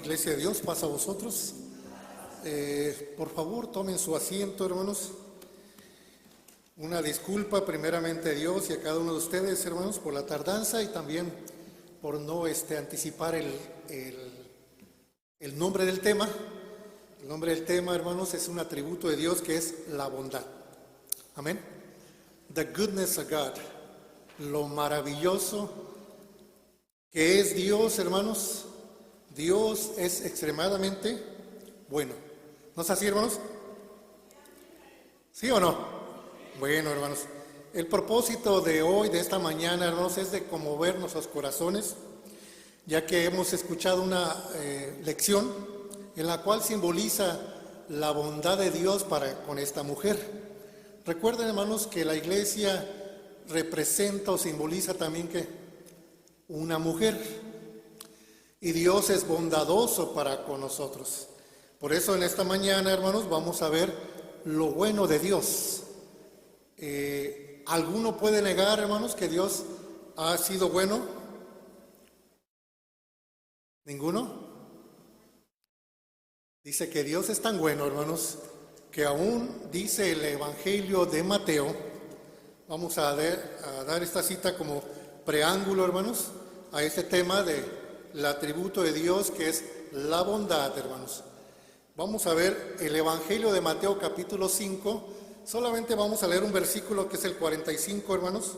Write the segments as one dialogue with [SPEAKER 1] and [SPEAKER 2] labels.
[SPEAKER 1] Iglesia de Dios, pasa a vosotros. Por favor, tomen su asiento, hermanos. Una disculpa primeramente a Dios y a cada uno de ustedes, hermanos, por la tardanza y también por no anticipar el nombre del tema. El nombre del tema, hermanos, es un atributo de Dios que es la bondad. Amén. The goodness of God. Lo maravilloso que es Dios, hermanos. Dios es extremadamente bueno. ¿No es así, hermanos? ¿Sí o no? Bueno, hermanos, el propósito de hoy, de esta mañana, hermanos, es de conmover nuestros corazones, ya que hemos escuchado una lección en la cual simboliza la bondad de Dios para con esta mujer. Recuerden, hermanos, que la iglesia representa o simboliza también que una mujer. Y Dios es bondadoso para con nosotros. Por eso en esta mañana, hermanos, vamos a ver lo bueno de Dios. ¿Alguno puede negar, hermanos, que Dios ha sido bueno? ¿Ninguno? Dice que Dios es tan bueno, hermanos, que aún dice el Evangelio de Mateo. Vamos a dar esta cita como preámbulo, hermanos, a este tema de el atributo de Dios que es la bondad, hermanos. Vamos a ver el Evangelio de Mateo capítulo 5, solamente vamos a leer un versículo que es el 45, hermanos.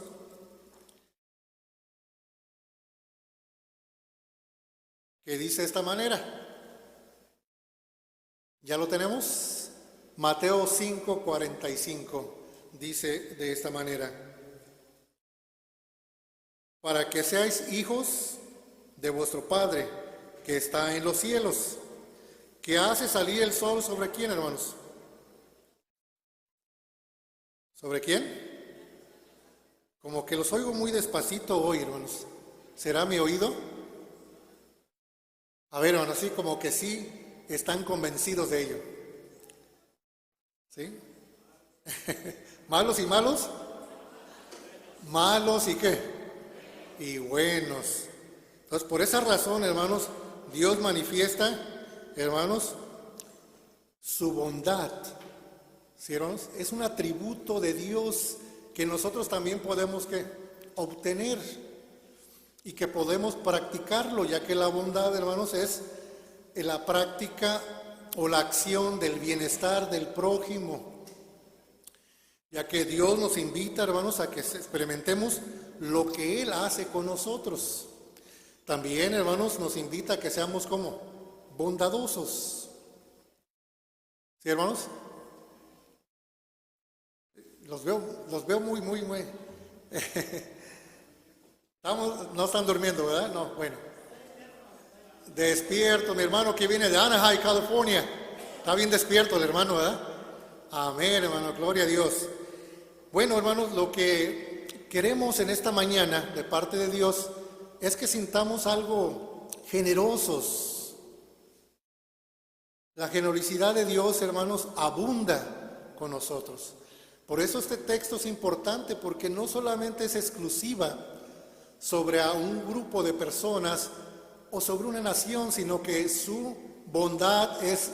[SPEAKER 1] Que dice de esta manera. ¿Ya lo tenemos? Mateo 5, 45, dice de esta manera. Para que seáis hijos de vuestro Padre que está en los cielos, que hace salir el sol sobre quién, hermanos. ¿Sobre quién? Como que los oigo muy despacito hoy, hermanos. ¿Será mi oído? A ver, hermanos, así como que sí están convencidos de ello. ¿Sí? ¿Malos y malos? ¿Malos y qué? Y buenos. Entonces, por esa razón, hermanos, Dios manifiesta, hermanos, su bondad. ¿Sí, hermanos? Es un atributo de Dios que nosotros también podemos obtener y que podemos practicarlo, ya que la bondad, hermanos, es la práctica o la acción del bienestar del prójimo. Ya que Dios nos invita, hermanos, a que experimentemos lo que Él hace con nosotros. También, hermanos, nos invita a que seamos como bondadosos. ¿Sí, hermanos? Los veo muy. No están durmiendo, ¿verdad? No, bueno. Despierto, mi hermano que viene de Anaheim, California. Está bien despierto el hermano, ¿verdad? Amén, hermano, gloria a Dios. Bueno, hermanos, lo que queremos en esta mañana de parte de Dios es que sintamos algo generosos. La generosidad de Dios, hermanos, abunda con nosotros. Por eso este texto es importante, porque no solamente es exclusiva sobre a un grupo de personas o sobre una nación, sino que su bondad es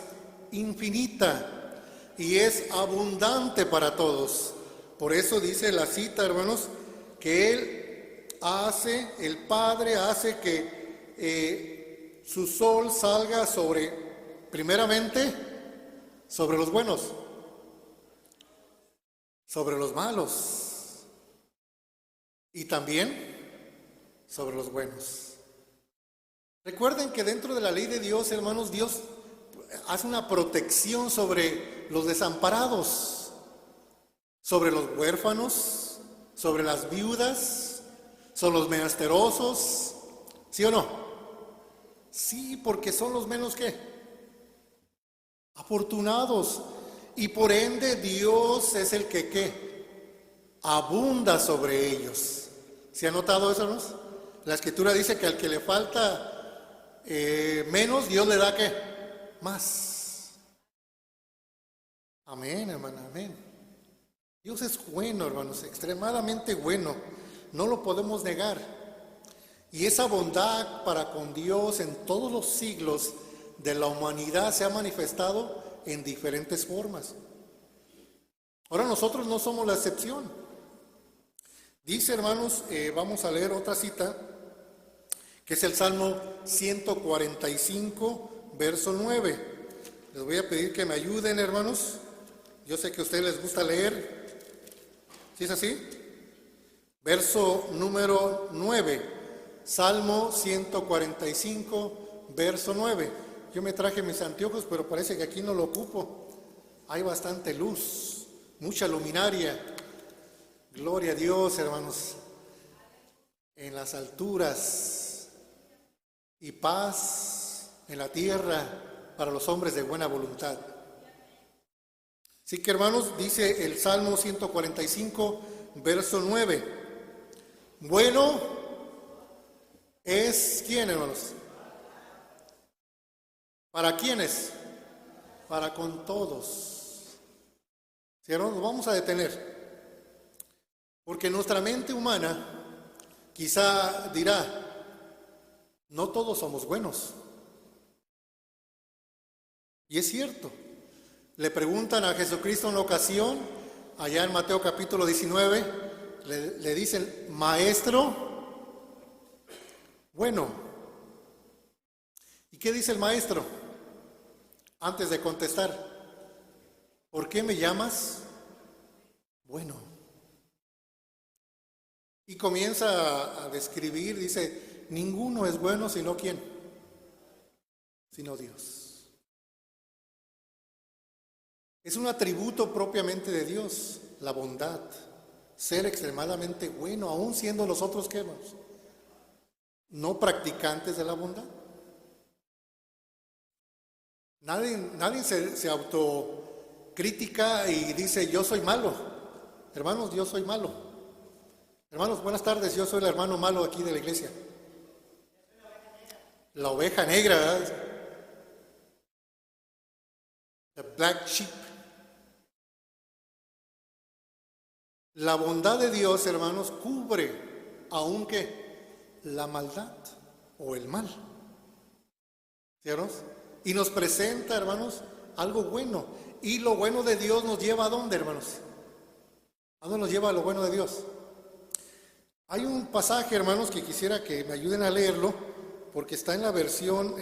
[SPEAKER 1] infinita y es abundante para todos. Por eso dice la cita, hermanos, que el Padre hace que su sol salga primeramente, sobre los buenos, sobre los malos y también sobre los buenos. Recuerden que dentro de la ley de Dios, hermanos, Dios hace una protección sobre los desamparados, sobre los huérfanos, sobre las viudas, sobre los menesterosos. ¿Sí o no? Sí, porque son los menos afortunados. Y por ende Dios es el que abunda sobre ellos. ¿Se ha notado eso, hermanos? La Escritura dice que al que le falta menos, Dios le da más. Amén, hermano, amén. Dios es bueno, hermanos, extremadamente bueno. No lo podemos negar. Y esa bondad para con Dios en todos los siglos de la humanidad se ha manifestado en diferentes formas. Ahora nosotros no somos la excepción. Dice, hermanos, vamos a leer otra cita, que es el Salmo 145, verso 9. Les voy a pedir que me ayuden, hermanos. Yo sé que a ustedes les gusta leer. ¿Sí es así? Verso número 9. Salmo 145, verso 9. Yo me traje mis anteojos, pero parece que aquí no lo ocupo. Hay bastante luz, mucha luminaria. Gloria a Dios, hermanos. En las alturas y paz en la tierra para los hombres de buena voluntad. Así que, hermanos, dice el Salmo 145, verso 9. Bueno es, ¿quién, hermanos? ¿Para quiénes? Para con todos. ¿Sí, hermanos? Nos vamos a detener. Porque nuestra mente humana quizá dirá, no todos somos buenos. Y es cierto. Le preguntan a Jesucristo en una ocasión, allá en Mateo capítulo 19, le dicen, maestro, bueno. ¿Y qué dice el maestro? Antes de contestar, ¿por qué me llamas bueno? Y comienza a describir, dice, ninguno es bueno sino ¿quién? Sino Dios. Es un atributo propiamente de Dios, la bondad, ser extremadamente bueno, aun siendo nosotros ¿qué, hermanos? No practicantes de la bondad. Nadie se autocritica y dice, yo soy malo. Hermanos, yo soy malo. Hermanos, buenas tardes, yo soy el hermano malo aquí de la iglesia. La oveja negra, ¿verdad? The black sheep. La bondad de Dios, hermanos, cubre aunque la maldad o el mal. ¿Sí, hermanos? Y nos presenta, hermanos, algo bueno. Y lo bueno de Dios nos lleva ¿a dónde, hermanos? ¿A dónde nos lleva lo bueno de Dios? Hay un pasaje, hermanos, que quisiera que me ayuden a leerlo, porque está en la versión,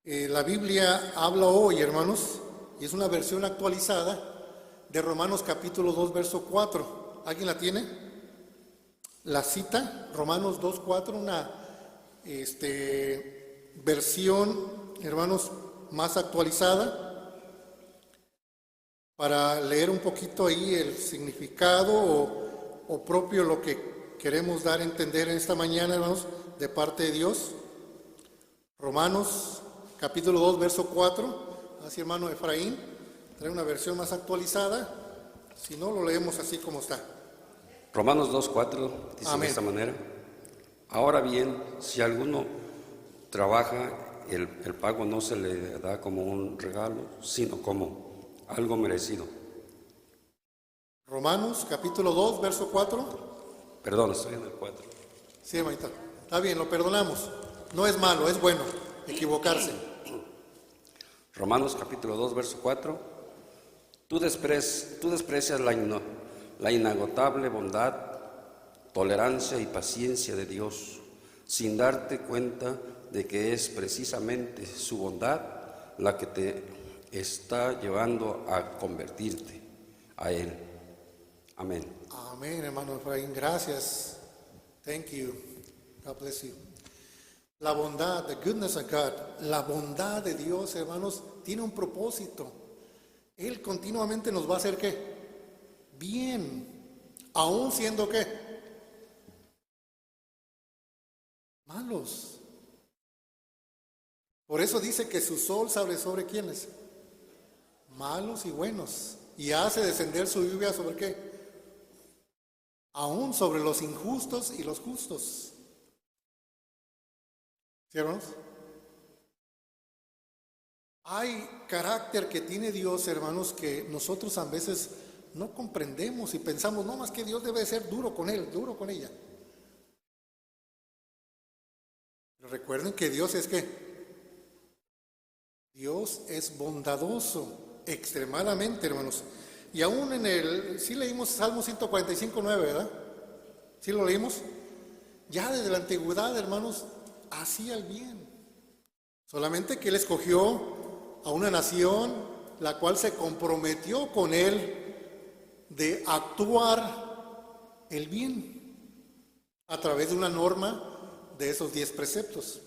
[SPEAKER 1] la Biblia habla hoy, hermanos, y es una versión actualizada de Romanos capítulo 2, verso 4. ¿Alguien la tiene? La cita, Romanos 2, 4, una versión, hermanos, más actualizada, para leer un poquito ahí el significado o propio lo que queremos dar a entender en esta mañana, hermanos, de parte de Dios. Romanos capítulo 2, verso 4. Así, hermano Efraín, trae una versión más actualizada. Si no, lo leemos así como está.
[SPEAKER 2] Romanos 2, 4 dice
[SPEAKER 1] Amén.
[SPEAKER 2] de esta manera: ahora bien, si alguno trabaja, el pago no se le da como un regalo, sino como algo merecido.
[SPEAKER 1] Romanos capítulo 2, verso 4.
[SPEAKER 2] Perdón, estoy en el 4.
[SPEAKER 1] Sí, hermanita. Está bien, lo perdonamos. No es malo, es bueno equivocarse.
[SPEAKER 2] Romanos capítulo 2, verso 4. Tú desprecias la inagotable bondad, tolerancia y paciencia de Dios, sin darte cuenta de que es precisamente su bondad la que te está llevando a convertirte a Él. Amén.
[SPEAKER 1] Amén, hermano Efraín. Gracias. Thank you. God bless you. La bondad, the goodness of God, la bondad de Dios, hermanos, tiene un propósito. Él continuamente nos va a hacer ¿qué? Bien, aún siendo ¿qué? Malos. Por eso dice que su sol sale sobre ¿quiénes? Malos y buenos. Y hace descender su lluvia sobre ¿qué? Aún sobre los injustos y los justos. ¿Sí, hermanos? Hay carácter que tiene Dios, hermanos, que nosotros a veces no comprendemos y pensamos, no, más que Dios debe ser duro con él, duro con ella. Pero recuerden que Dios es ¿qué? Dios es bondadoso, extremadamente, hermanos. Y aún sí leímos Salmo 145:9, ¿verdad? ¿Sí lo leímos? Ya desde la antigüedad, hermanos, hacía el bien. Solamente que Él escogió a una nación la cual se comprometió con Él de actuar el bien a través de una norma de esos 10 preceptos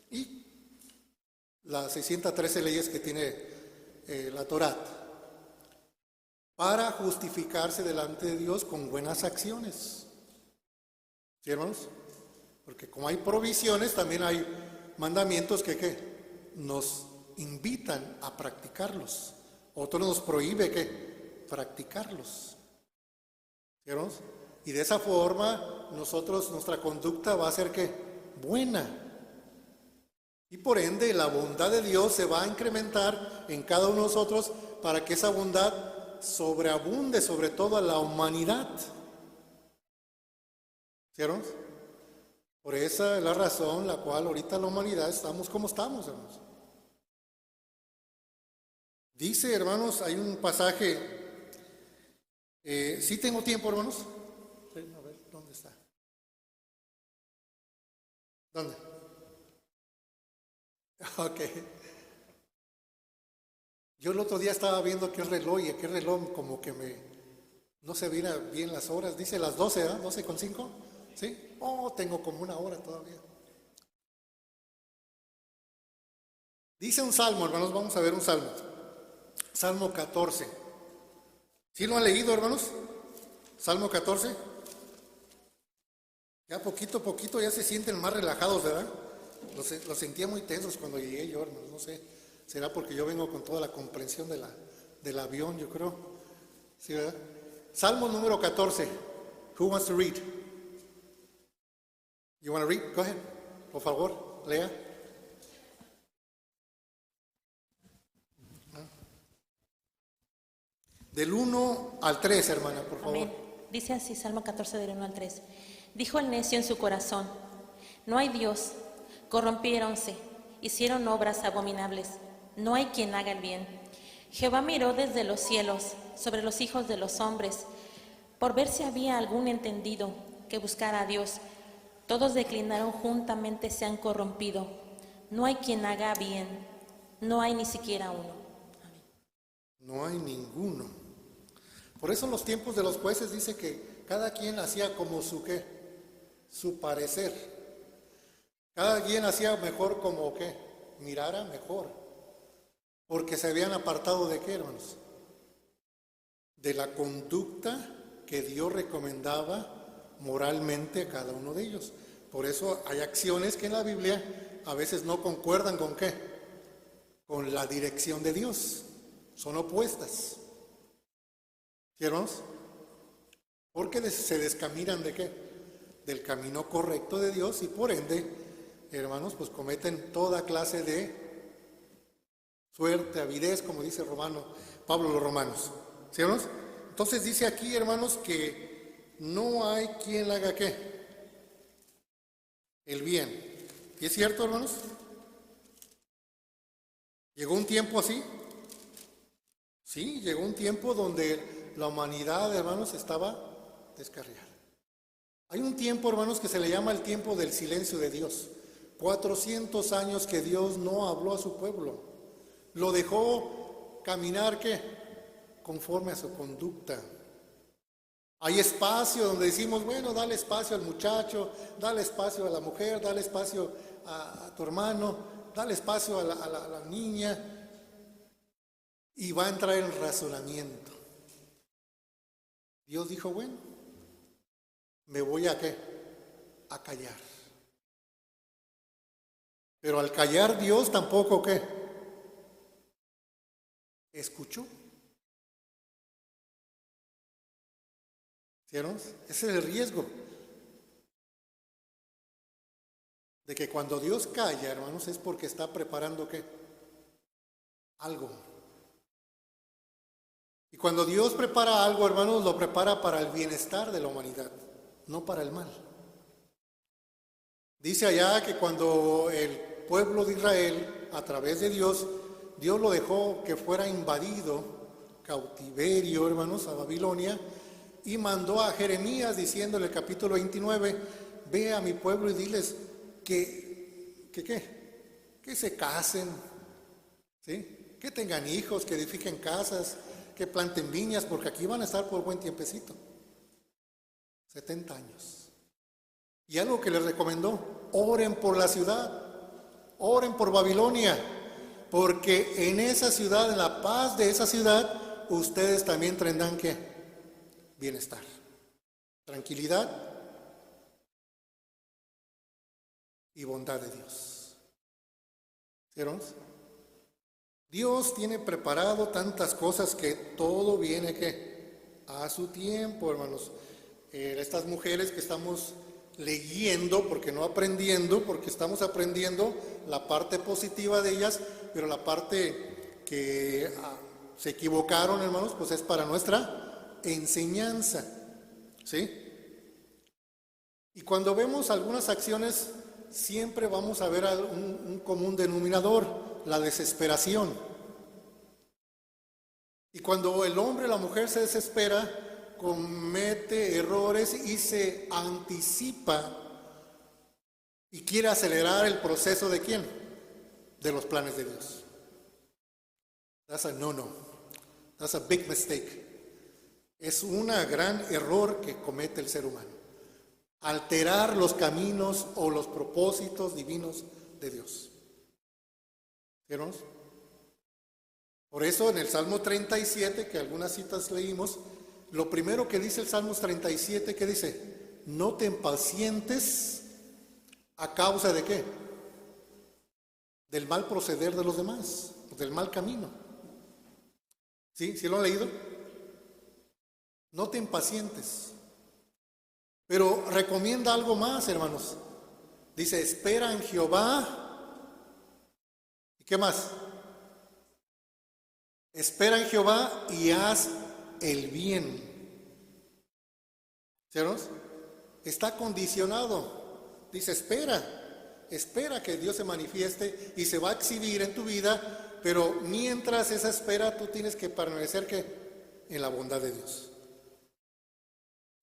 [SPEAKER 1] y las 613 leyes que tiene la Torá, para justificarse delante de Dios con buenas acciones. ¿Sí, hermanos? Porque como hay provisiones, también hay mandamientos que nos invitan a practicarlos. Otro nos prohíbe que practicarlos. ¿Sí, hermanos? Y de esa forma nuestra conducta va a ser que buena. Y por ende la bondad de Dios se va a incrementar en cada uno de nosotros para que esa bondad sobreabunde sobre todo a la humanidad. ¿Sí, hermanos? Por esa es la razón la cual ahorita la humanidad estamos como estamos, hermanos. Dice, hermanos, hay un pasaje, ¿sí tengo tiempo, hermanos? Sí, a ver, ¿dónde está? ¿Dónde? Ok. Yo el otro día estaba viendo aquel reloj como que no se viera bien las horas. Dice las 12, ¿verdad? 12:05. ¿Sí? Oh, tengo como una hora todavía. Dice un salmo, hermanos, vamos a ver un salmo. Salmo 14. ¿Sí lo han leído, hermanos? Salmo 14. Ya poquito a poquito ya se sienten más relajados, ¿verdad? Los sentía muy tensos cuando llegué yo, hermanos. No sé, será porque yo vengo con toda la comprensión del avión, yo creo. ¿Sí, verdad? Salmo número 14. Who wants to read? You want to read? Go ahead. Por favor, lea. Del 1 al 3, hermana, por favor.
[SPEAKER 3] Amén. Dice así, Salmo 14, del 1 al 3. Dijo el necio en su corazón: no hay Dios. Corrompiéronse, hicieron obras abominables. No hay quien haga el bien. Jehová miró desde los cielos sobre los hijos de los hombres, por ver si había algún entendido que buscara a Dios. Todos declinaron juntamente, se han corrompido. No hay quien haga bien, no hay ni siquiera uno. Amén.
[SPEAKER 1] No hay ninguno. Por eso en los tiempos de los jueces dice que cada quien hacía como su parecer. Cada quien hacía mejor como mirara mejor. Porque se habían apartado de qué, hermanos? De la conducta que Dios recomendaba moralmente a cada uno de ellos. Por eso hay acciones que en la Biblia a veces no concuerdan con qué, con la dirección de Dios, son opuestas. ¿Sí, hermanos? Porque se descaminan de qué, del camino correcto de Dios y por ende, hermanos, pues cometen toda clase de suerte, avidez, como dice Pablo los Romanos. ¿Sí, hermanos? Entonces dice aquí, hermanos, que no hay quien haga qué, el bien. ¿Y es cierto, hermanos? ¿Llegó un tiempo así? Sí, llegó un tiempo donde la humanidad, hermanos, estaba descarriada. Hay un tiempo, hermanos, que se le llama el tiempo del silencio de Dios. 400 años que Dios no habló a su pueblo. Lo dejó caminar, ¿qué? Conforme a su conducta. Hay espacio donde decimos, bueno, dale espacio al muchacho, dale espacio a la mujer, dale espacio a tu hermano, dale espacio a la niña, y va a entrar el razonamiento. Dios dijo, bueno, me voy a callar. Pero al callar Dios tampoco escuchó. ¿Sí, hermanos? Ese es el riesgo. De que cuando Dios calla, hermanos, es porque está preparando algo. Y cuando Dios prepara algo, hermanos, lo prepara para el bienestar de la humanidad, no para el mal. Dice allá que cuando el pueblo de Israel, a través de Dios, Dios lo dejó que fuera invadido, cautiverio, hermanos, a Babilonia, y mandó a Jeremías diciéndole, capítulo 29, ve a mi pueblo y diles que se casen, ¿sí? Que tengan hijos, que edifiquen casas, que planten viñas, porque aquí van a estar por buen tiempecito, 70 años. Y algo que les recomendó, oren por la ciudad, oren por Babilonia, porque en esa ciudad, en la paz de esa ciudad, ustedes también tendrán que bienestar, tranquilidad y bondad de Dios. ¿Sí, hermanos? Dios tiene preparado tantas cosas que todo viene que a su tiempo, hermanos. Estas mujeres que estamos leyendo, porque no aprendiendo, porque estamos aprendiendo la parte positiva de ellas, pero la parte que se equivocaron, hermanos, pues es para nuestra enseñanza, ¿sí? Y cuando vemos algunas acciones, siempre vamos a ver un común denominador, la desesperación. Y cuando el hombre o la mujer se desespera, comete errores y se anticipa y quiere acelerar el proceso ¿de quién? De los planes de Dios. That's a no-no. That's a big mistake. Es un gran error que comete el ser humano. Alterar los caminos o los propósitos divinos de Dios. ¿Vieron? Por eso en el Salmo 37, que algunas citas leímos, lo primero que dice el Salmo 37, ¿qué dice? No te impacientes a causa de ¿qué? Del mal proceder de los demás, del mal camino. ¿Sí? ¿Sí lo han leído? No te impacientes. Pero recomienda algo más, hermanos. Dice, espera en Jehová. ¿Y qué más? Espera en Jehová y haz el bien. ¿Sí, hermanos? Está condicionado. Dice, espera que Dios se manifieste y se va a exhibir en tu vida, pero mientras esa espera tú tienes que permanecer ¿qué? En la bondad de Dios.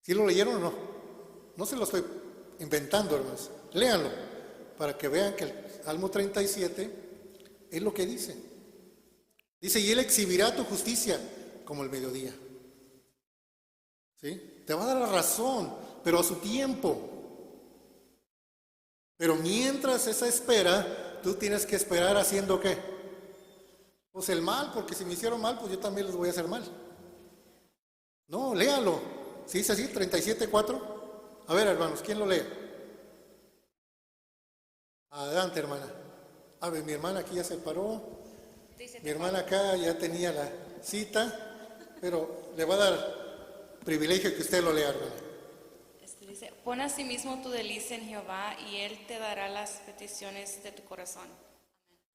[SPEAKER 1] ¿Sí lo leyeron o no? No se lo estoy inventando, hermanos. Léanlo para que vean que el Salmo 37 es lo que dice. Dice, y Él exhibirá tu justicia como el mediodía. ¿Sí? Te va a dar la razón, pero a su tiempo. Pero mientras esa espera, tú tienes que esperar haciendo ¿qué? Pues el mal, porque si me hicieron mal, pues yo también les voy a hacer mal. No, léalo. ¿Sí dice así? 37:4. A ver, hermanos, ¿quién lo lee? Adelante, hermana. A ver, mi hermana aquí ya se paró. Mi hermana acá ya tenía la cita, pero le va a dar privilegio que usted lo lea, hermana.
[SPEAKER 4] Dice, pon a sí mismo tu delicia en Jehová y Él te dará las peticiones de tu corazón.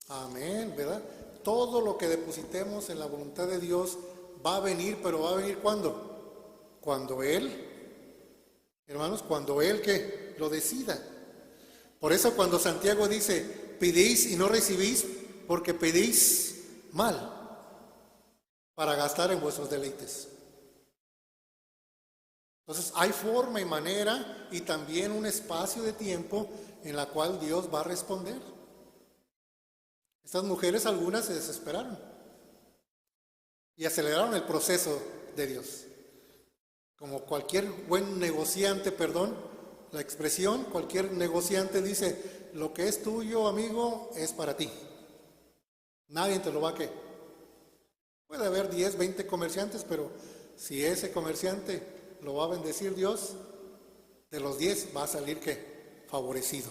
[SPEAKER 1] Amén, ¿verdad? Todo lo que depositemos en la voluntad de Dios va a venir, pero va a venir ¿cuándo? Cuando Él, hermanos, cuando Él que lo decida. Por eso cuando Santiago dice, pedís y no recibís, porque pedís mal para gastar en vuestros deleites. Entonces hay forma y manera y también un espacio de tiempo en la cual Dios va a responder. Estas mujeres algunas se desesperaron y aceleraron el proceso de Dios. Como cualquier buen negociante, perdón, la expresión, cualquier negociante dice, lo que es tuyo, amigo, es para ti. Nadie te lo va a ¿qué? Puede haber 10, 20 comerciantes, pero si ese comerciante lo va a bendecir Dios, de los 10 va a salir ¿qué? Favorecido.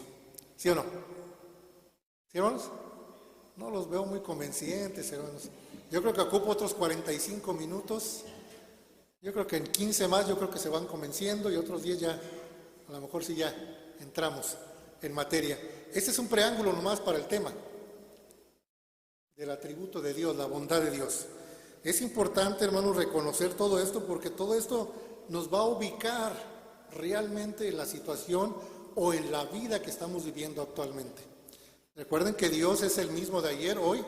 [SPEAKER 1] ¿Sí o no? ¿Sí, hermanos? No los veo muy convencientes, hermanos. Yo creo que ocupo otros 45 minutos. Yo creo que en 15 más yo creo que se van convenciendo y otros 10 ya, a lo mejor sí ya entramos en materia. Este es un preámbulo nomás para el tema del atributo de Dios, la bondad de Dios. Es importante, hermanos, reconocer todo esto porque todo esto nos va a ubicar realmente en la situación o en la vida que estamos viviendo actualmente. Recuerden que Dios es el mismo de ayer, hoy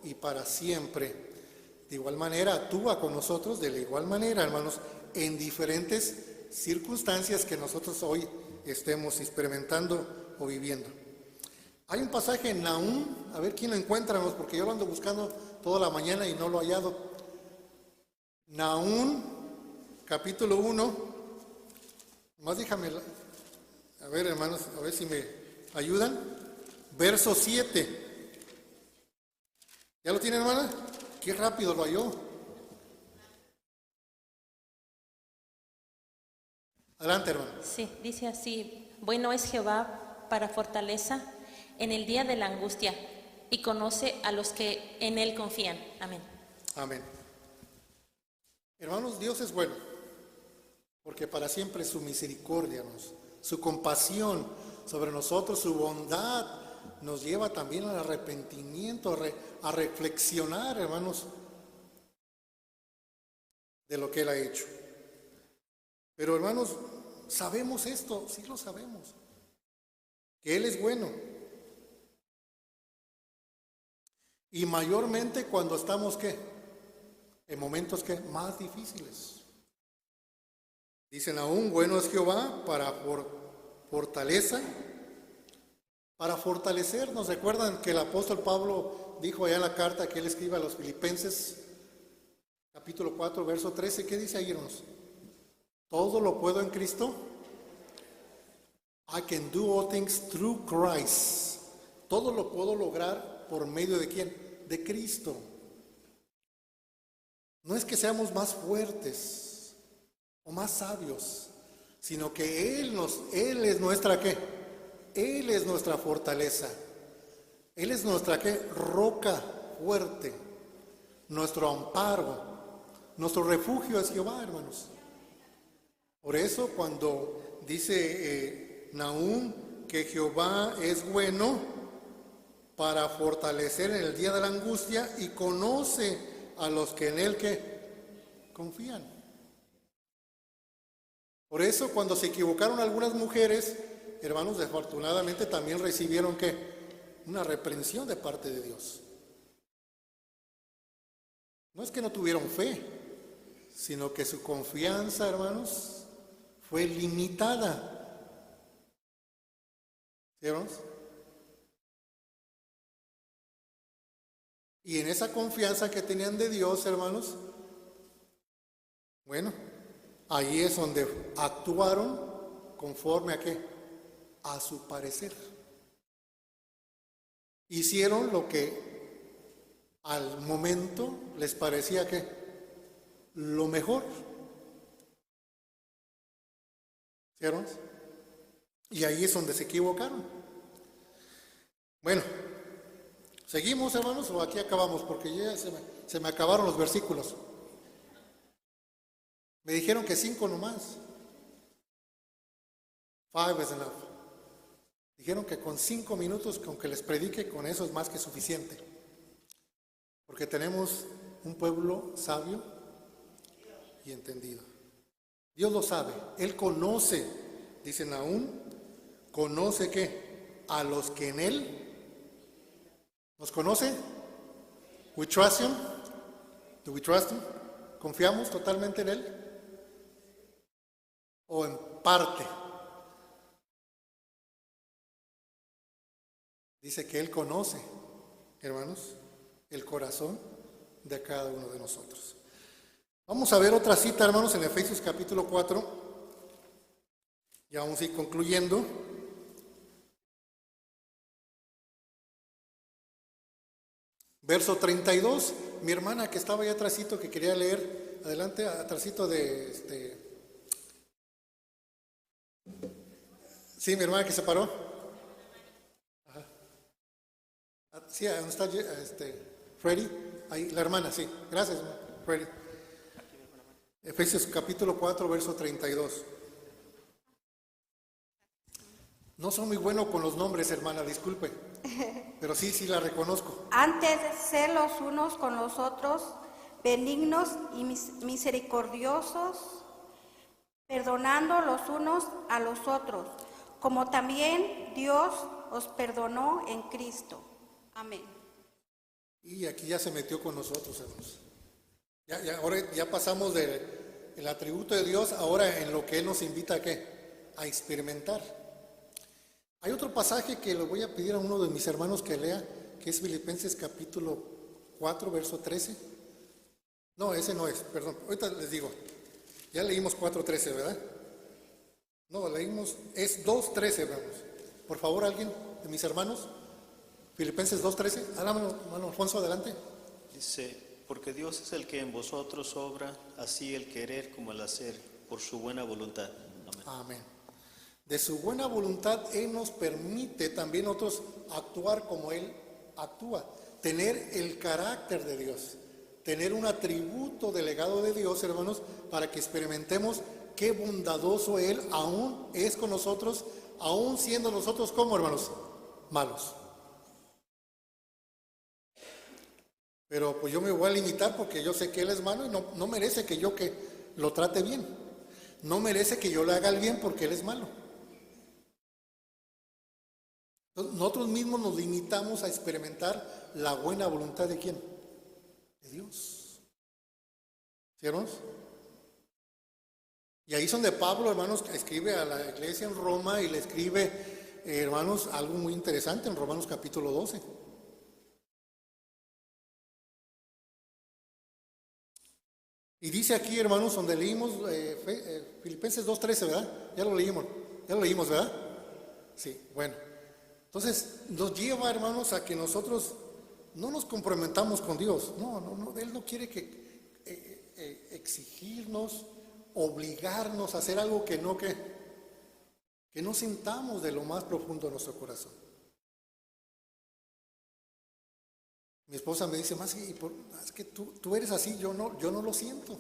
[SPEAKER 1] y para siempre. De igual manera, actúa con nosotros de la igual manera, hermanos, en diferentes circunstancias que nosotros hoy estemos experimentando o viviendo. Hay un pasaje en Nahum, a ver quién lo encuentra, hermanos, porque yo lo ando buscando toda la mañana y no lo he hallado. Nahum, capítulo 1, más déjame, a ver, hermanos, a ver si me ayudan. Verso 7. ¿Ya lo tiene, hermana? Qué rápido lo halló. Adelante, hermano.
[SPEAKER 3] Sí, dice así: bueno es Jehová para fortaleza en el día de la angustia, y conoce a los que en él confían. Amén.
[SPEAKER 1] Amén. Hermanos, Dios es bueno, porque para siempre es su misericordia, su compasión sobre nosotros, su bondad nos lleva también al arrepentimiento, a reflexionar, hermanos, de lo que Él ha hecho. Pero, hermanos, sabemos esto, sí lo sabemos, que Él es bueno. Y mayormente cuando estamos, ¿qué? En momentos, ¿qué? Más difíciles. Dicen aún, bueno es Jehová para fortaleza, para fortalecernos. ¿Recuerdan que el apóstol Pablo dijo allá en la carta que él escribe a los Filipenses, capítulo 4, verso 13? ¿Qué dice ahí, hermanos? Todo lo puedo en Cristo. I can do all things through Christ. Todo lo puedo lograr por medio de ¿quién? De Cristo. No es que seamos más fuertes o más sabios, sino que Él es nuestra ¿qué? Él es nuestra fortaleza. Él es nuestra ¿qué? Roca fuerte, nuestro amparo, nuestro refugio es Jehová, hermanos. Por eso cuando dice Nahum que Jehová es bueno para fortalecer en el día de la angustia y conoce a los que en él ¿qué? Confían. Por eso cuando se equivocaron algunas mujeres, hermanos, desafortunadamente también recibieron ¿qué? Una reprensión de parte de Dios. No es que no tuvieron fe, sino que su confianza, hermanos, fue limitada. ¿Sí, hermanos? Y en esa confianza que tenían de Dios, hermanos, bueno, ahí es donde actuaron conforme a ¿qué? A su parecer. Hicieron lo que al momento les parecía ¿qué? Lo mejor. ¿Sí, hermanos? Y ahí es donde se equivocaron. Bueno, ¿seguimos, hermanos, o aquí acabamos? Porque ya se me acabaron los versículos. Me dijeron que 5 nomás. 5 is enough. Dijeron que con 5 minutos, con que les predique, con eso es más que suficiente. Porque tenemos un pueblo sabio y entendido. Dios lo sabe, Él conoce, dicen aún, conoce ¿qué? A los que en Él nos conoce. We trust Him. Do we trust Him? ¿Confiamos totalmente en Él? ¿O en parte? Dice que Él conoce, hermanos, el corazón de cada uno de nosotros. Vamos a ver otra cita, hermanos, en Efesios capítulo 4. Ya vamos a ir concluyendo. Verso 32. Mi hermana que estaba allá atrásito, que quería leer, adelante, atrásito de Sí, mi hermana que se paró. Ajá. Sí, ¿dónde está Freddy? Ahí, la hermana, sí. Gracias, Freddy. Efesios capítulo 4, verso 32. No soy muy bueno con los nombres, hermana, disculpe. Pero sí la reconozco.
[SPEAKER 5] Antes de ser los unos con los otros, benignos y misericordiosos, perdonando los unos a los otros, como también Dios os perdonó en Cristo. Amén.
[SPEAKER 1] Y aquí ya se metió con nosotros, hermanos. Ahora ya pasamos del atributo de Dios, ahora en lo que Él nos invita a ¿qué? A experimentar. Hay otro pasaje que le voy a pedir a uno de mis hermanos que lea, que es Filipenses capítulo 4, verso 13. No, ese no es, perdón, ahorita les digo. Ya leímos 4:13, ¿verdad? No, leímos, es 2:13, hermanos. Por favor, alguien de mis hermanos, Filipenses 2:13. Hermano Alfonso, adelante.
[SPEAKER 6] Dice, porque Dios es el que en vosotros obra, así el querer como el hacer, por su buena voluntad. Amén.
[SPEAKER 1] Amén. De su buena voluntad Él nos permite también nosotros actuar como Él actúa, tener el carácter de Dios, tener un atributo delegado de Dios, hermanos, para que experimentemos qué bondadoso Él aún es con nosotros, aún siendo nosotros como, hermanos, malos. Pero pues yo me voy a limitar porque yo sé que Él es malo y no merece que yo que lo trate bien. No merece que yo le haga el bien porque Él es malo. Entonces, nosotros mismos nos limitamos a experimentar la buena voluntad de ¿quién? De Dios. ¿Sí, hermanos? Y ahí es donde Pablo, hermanos, escribe a la iglesia en Roma y le escribe, hermanos, algo muy interesante en Romanos capítulo 12. Y dice aquí, hermanos, donde leímos Filipenses 2:13, ¿verdad? Ya lo leímos, ¿verdad? Sí, bueno. Entonces, nos lleva, hermanos, a que nosotros no nos comprometamos con Dios. No, Él no quiere que exigirnos, obligarnos a hacer algo que no sintamos de lo más profundo de nuestro corazón. Mi esposa me dice, más es que tú eres así, yo no lo siento.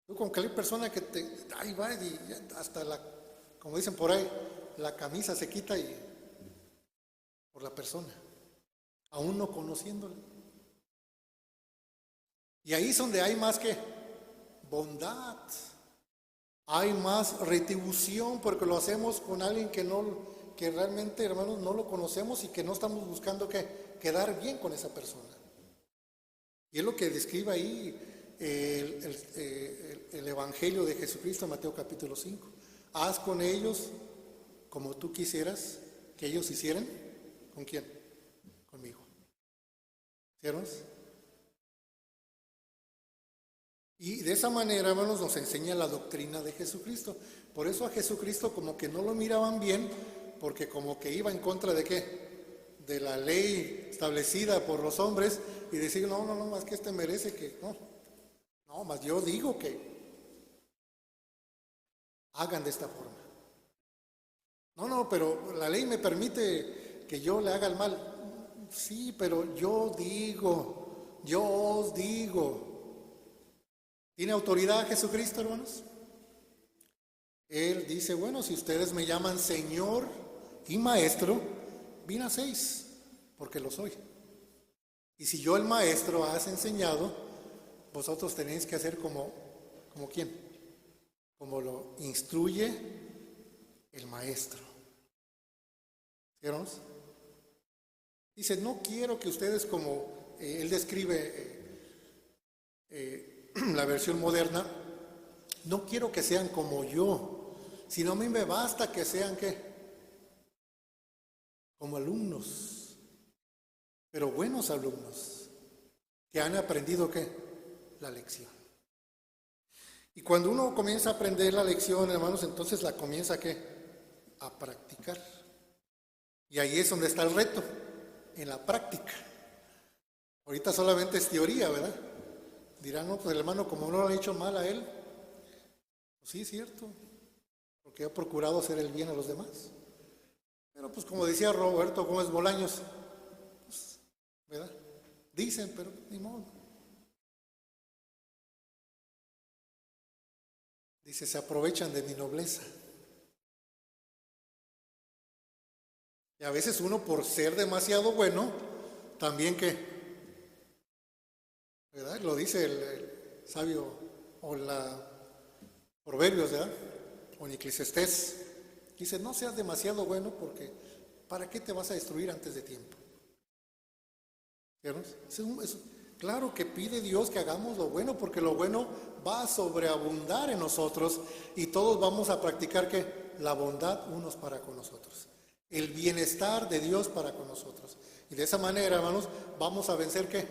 [SPEAKER 1] Tú con cualquier persona que ahí va y hasta como dicen por ahí, la camisa se quita y por la persona, aún no conociéndole. Y ahí es donde hay más que bondad, hay más retribución porque lo hacemos con alguien que realmente, hermanos, no lo conocemos y que no estamos buscando quedar bien con esa persona. Y es lo que describe ahí el Evangelio de Jesucristo en Mateo capítulo 5. Haz con ellos como tú quisieras que ellos hicieran. ¿Con quién? Conmigo. ¿Sí, hermanos? Y de esa manera, hermanos, nos enseña la doctrina de Jesucristo. Por eso a Jesucristo como que no lo miraban bien, porque como que iba en contra de ¿qué? De la ley establecida por los hombres, y decir, no, más que merece que, no, más yo digo que hagan de esta forma. No, pero la ley me permite que yo le haga el mal. Sí, pero yo os digo. ¿Tiene autoridad Jesucristo, hermanos? Él dice, bueno, si ustedes me llaman Señor y Maestro, bien hacéis, porque lo soy. Y si yo el Maestro has enseñado, vosotros tenéis que hacer como ¿quién? Como lo instruye el Maestro. ¿Sí, hermanos? Dice, no quiero que ustedes como, él describe la versión moderna, no quiero que sean como yo, sino a mí me basta que sean ¿qué? Como alumnos, pero buenos alumnos, que han aprendido ¿qué? La lección. Y cuando uno comienza a aprender la lección, hermanos, entonces la comienza ¿qué? A practicar. Y ahí es donde está el reto, en la práctica. Ahorita solamente es teoría, ¿verdad? Dirán, no, pues el hermano, como no lo ha hecho mal a él, pues sí, es cierto, porque ha procurado hacer el bien a los demás. Pero pues como decía Roberto Gómez Bolaños, pues, ¿verdad? Dicen, pero ni modo. Dice, se aprovechan de mi nobleza. Y a veces uno por ser demasiado bueno, también que, ¿verdad? Lo dice el sabio, o Proverbios, ¿verdad? O en Eclesiastés. Dice, no seas demasiado bueno porque ¿para qué te vas a destruir antes de tiempo? ¿Ciertos? Claro que pide Dios que hagamos lo bueno, porque lo bueno va a sobreabundar en nosotros y todos vamos a practicar que la bondad unos para con nosotros, el bienestar de Dios para con nosotros. Y de esa manera, hermanos, vamos a vencer ¿qué?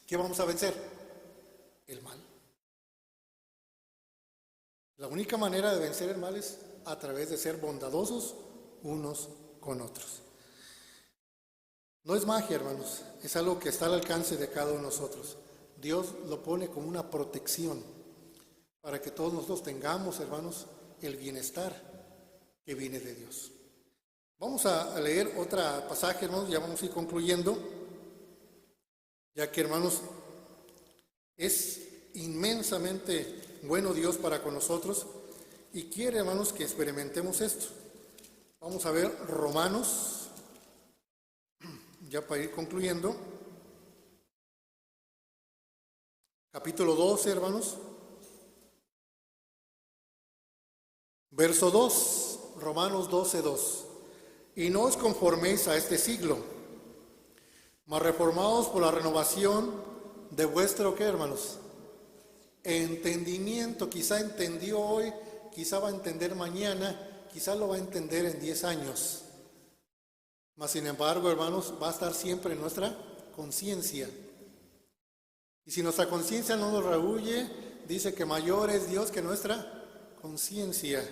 [SPEAKER 1] ¿Qué vamos a vencer? El mal. La única manera de vencer el mal es a través de ser bondadosos unos con otros. No es magia, hermanos, es algo que está al alcance de cada uno de nosotros. Dios lo pone como una protección para que todos nosotros tengamos, hermanos, el bienestar que viene de Dios. Vamos a leer otro pasaje, hermanos, ya vamos a ir concluyendo, ya que, hermanos, es inmensamente bueno Dios para con nosotros y quiere, hermanos, que experimentemos esto. Vamos a ver Romanos, ya para ir concluyendo, capítulo 12, hermanos, verso 2, Romanos 12, 2. Y no os conforméis a este siglo, mas reformaos por la renovación de vuestro, ¿qué, hermanos? Entendimiento. Quizá entendió hoy, quizá va a entender mañana, quizá lo va a entender en 10 años. Mas sin embargo, hermanos, va a estar siempre en nuestra conciencia. Y si nuestra conciencia no nos rehuye, dice que mayor es Dios que nuestra conciencia.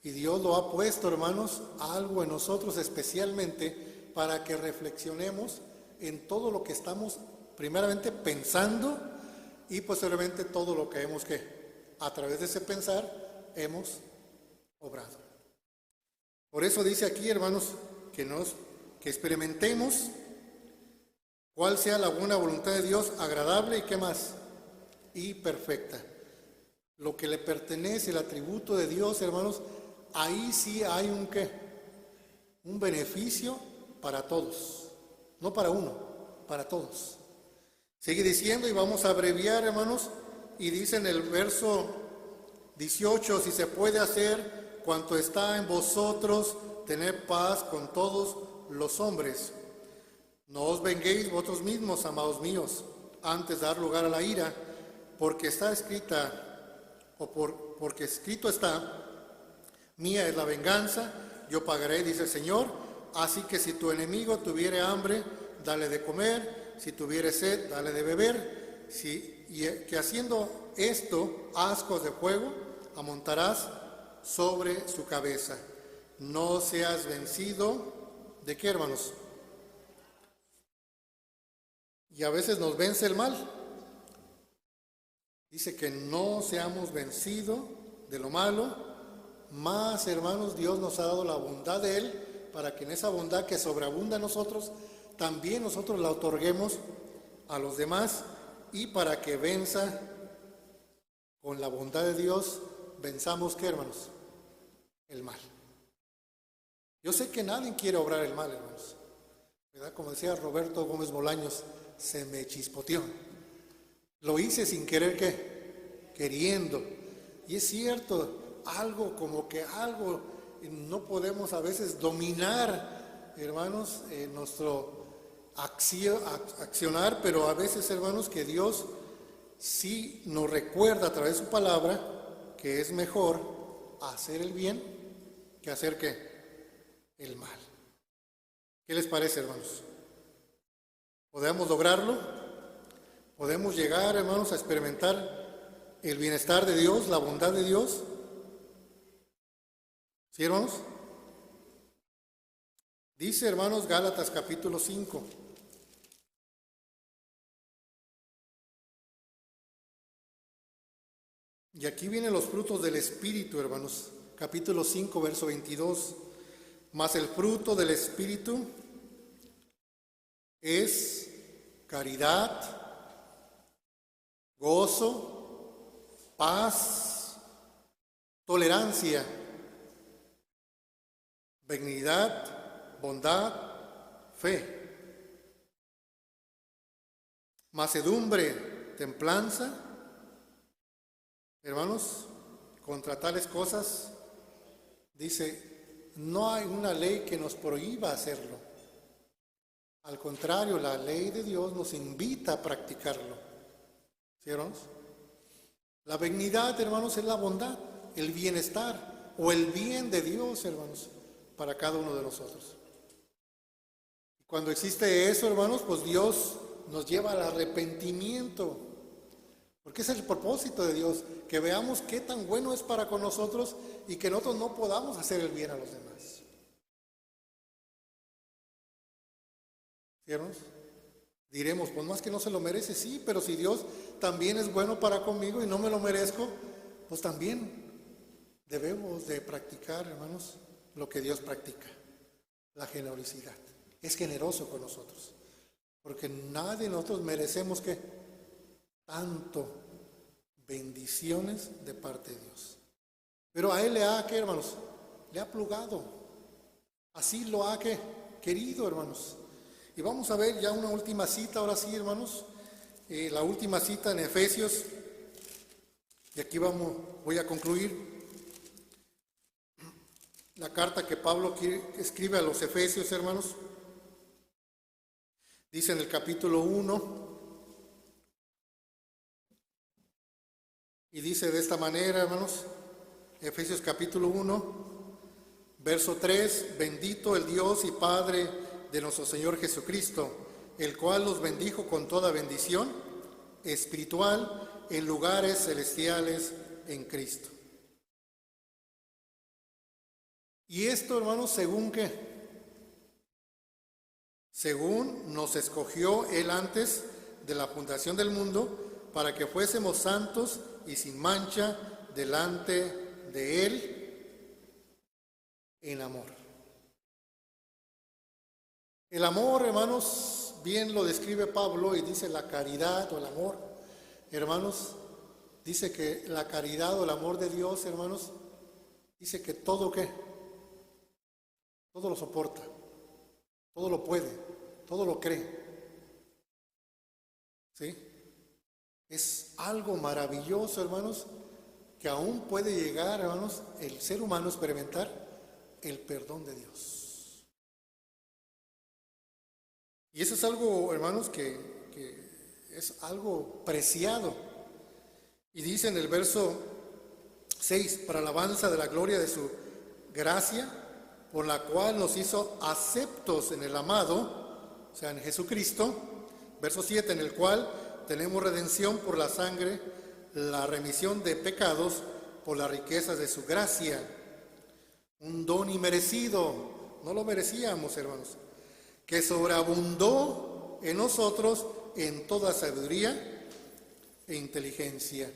[SPEAKER 1] Y Dios lo ha puesto, hermanos, algo en nosotros especialmente para que reflexionemos en todo lo que estamos primeramente pensando y posteriormente todo lo que hemos a través de ese pensar hemos obrado. Por eso dice aquí, hermanos, que experimentemos cuál sea la buena voluntad de Dios, agradable y qué más, y perfecta. Lo que le pertenece, el atributo de Dios, hermanos, ahí sí hay un beneficio para todos, no para uno, para todos. Sigue diciendo y vamos a abreviar, hermanos, y dice en el verso 18, si se puede hacer cuanto está en vosotros, tener paz con todos los hombres. No os venguéis vosotros mismos, amados míos, antes de dar lugar a la ira, porque está escrita, porque escrito está, mía es la venganza, yo pagaré, dice el Señor. Así que si tu enemigo tuviere hambre, dale de comer, si tuviere sed, dale de beber, que haciendo esto, ascos de fuego amontarás sobre su cabeza. No seas vencido, ¿de qué, hermanos? Y a veces nos vence el mal. Dice que no seamos vencidos de lo malo, más, hermanos, Dios nos ha dado la bondad de Él, para que en esa bondad que sobreabunda en nosotros, también nosotros la otorguemos a los demás, y para que venza con la bondad de Dios, venzamos, ¿qué, hermanos? El mal. Yo sé que nadie quiere obrar el mal, hermanos, ¿verdad? Como decía Roberto Gómez Bolaños, se me chispoteó. Lo hice sin querer, queriendo. Y es cierto, algo no podemos a veces dominar, hermanos, nuestro accionar, pero a veces, hermanos, que Dios sí nos recuerda a través de su palabra que es mejor hacer el bien que hacer el mal. ¿Qué les parece, hermanos? ¿Podemos lograrlo? ¿Podemos llegar, hermanos, a experimentar el bienestar de Dios, la bondad de Dios? ¿Sí, hermanos? Dice, hermanos, Gálatas capítulo 5. Y aquí vienen los frutos del Espíritu, hermanos. Capítulo 5, verso 22. Mas el fruto del Espíritu es caridad, gozo, paz, tolerancia, benignidad, bondad, fe, mansedumbre, templanza. Hermanos, contra tales cosas, dice, no hay una ley que nos prohíba hacerlo. Al contrario, la ley de Dios nos invita a practicarlo. ¿Sí, hermanos? La benignidad, hermanos, es la bondad, el bienestar o el bien de Dios, hermanos, para cada uno de nosotros. Cuando existe eso, hermanos, pues Dios nos lleva al arrepentimiento, porque ese es el propósito de Dios, que veamos qué tan bueno es para con nosotros y que nosotros no podamos hacer el bien a los demás. ¿Sí, hermanos? Diremos, pues más que no se lo merece, sí, pero si Dios también es bueno para conmigo y no me lo merezco, pues también debemos de practicar, hermanos, lo que Dios practica, la generosidad. Es generoso con nosotros, porque nadie de nosotros merecemos que tanto bendiciones de parte de Dios. Pero a Él le ha, ¿qué, hermanos? Le ha plugado. Así lo ha querido, hermanos. Y vamos a ver ya una última cita, ahora sí, hermanos. La última cita en Efesios. Y aquí voy a concluir. La carta que Pablo escribe a los Efesios, hermanos. Dice en el capítulo 1. Y dice de esta manera, hermanos. Efesios capítulo 1, verso 3. Bendito el Dios y Padre de nuestro Señor Jesucristo, el cual los bendijo con toda bendición espiritual en lugares celestiales en Cristo. Y esto, hermanos, ¿según qué? Según nos escogió Él antes de la fundación del mundo, para que fuésemos santos y sin mancha delante de Él en amor. El amor, hermanos, bien lo describe Pablo y dice la caridad o el amor. Hermanos, dice que la caridad o el amor de Dios, hermanos, dice que todo ¿qué? Todo lo soporta, todo lo puede, todo lo cree. ¿Sí? Es algo maravilloso, hermanos, que aún puede llegar, hermanos, el ser humano a experimentar el perdón de Dios. Y eso es algo, hermanos, que es algo preciado. Y dice en el verso 6, para alabanza de la gloria de su gracia, por la cual nos hizo aceptos en el amado, o sea, en Jesucristo. Verso 7, en el cual tenemos redención por la sangre, la remisión de pecados por las riquezas de su gracia. Un don inmerecido, no lo merecíamos, hermanos, que sobreabundó en nosotros en toda sabiduría e inteligencia.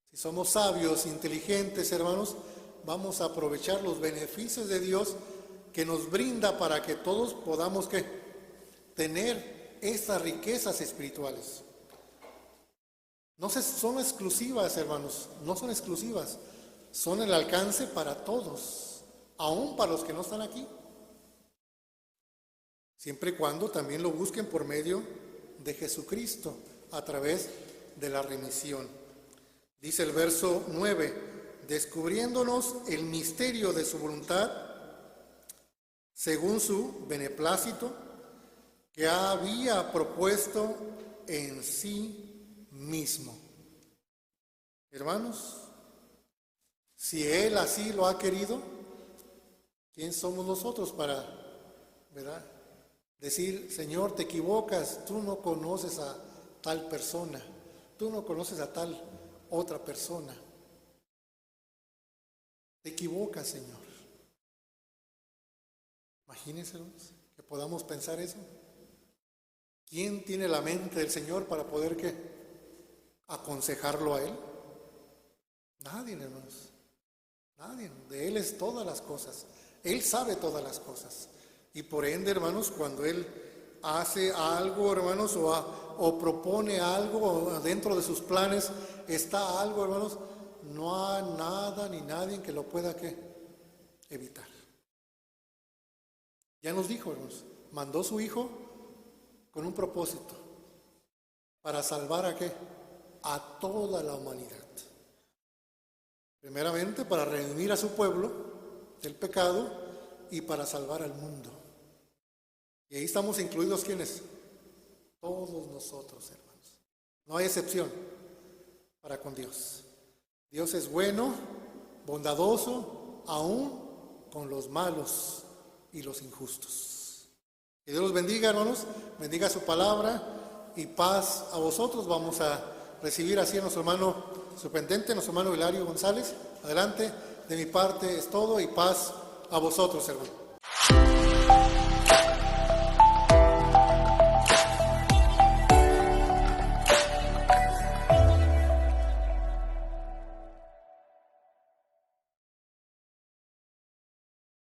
[SPEAKER 1] Si somos sabios, inteligentes, hermanos, vamos a aprovechar los beneficios de Dios que nos brinda para que todos podamos ¿qué? Tener estas riquezas espirituales. No son exclusivas, hermanos, no son exclusivas, son el alcance para todos, aún para los que no están aquí. Siempre y cuando también lo busquen por medio de Jesucristo, a través de la remisión. Dice el verso 9, descubriéndonos el misterio de su voluntad, según su beneplácito, que había propuesto en sí mismo. Hermanos, si Él así lo ha querido, ¿quién somos nosotros para, verdad, decir, Señor, te equivocas, tú no conoces a tal persona, tú no conoces a tal otra persona? Te equivocas, Señor. Imagínense, hermanos, que podamos pensar eso. ¿Quién tiene la mente del Señor para poder ¿qué? Aconsejarlo a Él? Nadie, hermanos. Nadie. De Él es todas las cosas. Él sabe todas las cosas. Y por ende, hermanos, cuando Él hace algo, hermanos, o propone algo dentro de sus planes, está algo, hermanos, no hay nada ni nadie que lo pueda ¿qué? Evitar. Ya nos dijo, hermanos, mandó su Hijo con un propósito, para salvar ¿a qué? A toda la humanidad. Primeramente para redimir a su pueblo del pecado y para salvar al mundo. Y ahí estamos incluidos, ¿quiénes? Todos nosotros, hermanos. No hay excepción para con Dios. Dios es bueno, bondadoso, aún con los malos y los injustos. Que Dios los bendiga, hermanos, bendiga su palabra y paz a vosotros. Vamos a recibir así a nuestro hermano superintendente, nuestro hermano Hilario González. Adelante, de mi parte es todo y paz a vosotros, hermano.